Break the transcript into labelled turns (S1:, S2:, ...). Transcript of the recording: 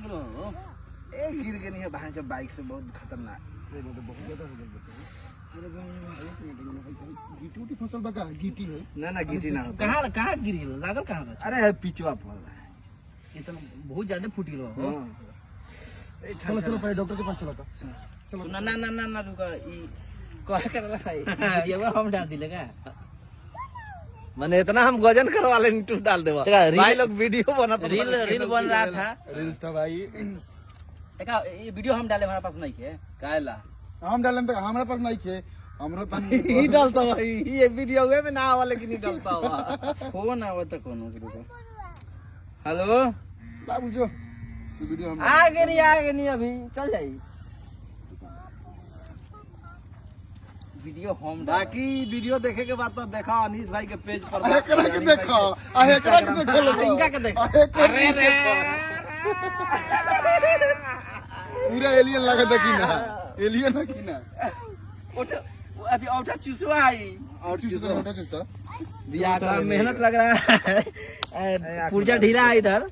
S1: गेलो
S2: ए गिर गए नहीं है भाई जब बाइक से बहुत खतरनाक
S3: बहुत ज्यादा हो गया अरे गिटी उटी फसल बका गिटी है
S2: ना गिटी ना होता
S1: कहां कहां गिर गेलो लागल कहां बा
S2: अरे पिचवा पड़ रहा है
S1: ये तो बहुत ज्यादा फूट गेलो हो
S2: ए
S3: चलो चलो पहले डॉक्टर के पास चलो तो
S1: ना ना ना ना ना रुका ई कह कर रहा है वीडियो हम डाल दिले का
S2: मैंने इतना हम गजन करवा लेंगे टू डाल देवा भाई लोग वीडियो बना तो
S1: रील बन रहा था
S3: रील्स था भाई
S1: देखा ये वीडियो हम डाले हमारे पास नहीं है
S2: कायला
S3: हम डालन तो हमारे पास नहीं थे हमरो तो
S2: ही डालता भाई ये वीडियो हुए में ना आवा लेकिन नहीं डालता हुआ
S1: फोन आवे तो कोनो के रुको हेलो
S3: बाबू जो वीडियो हम
S1: आगे नहीं अभी चल जाई वीडियो हम
S2: बाकी वीडियो देखे के बाद तो देखा अनीस भाई के पेज पर
S3: एकरा के देखो एकरा के देखो
S2: इनका के देखो
S1: अरे रे
S3: पूरा एलियन लगा था कि ना एलियन है कि ना
S2: ओठा अभी औठा चुसवा आई और
S3: चूसना होता चलता
S2: दिया
S1: मेहनत लग रहा है पुर्जा ढीला है इधर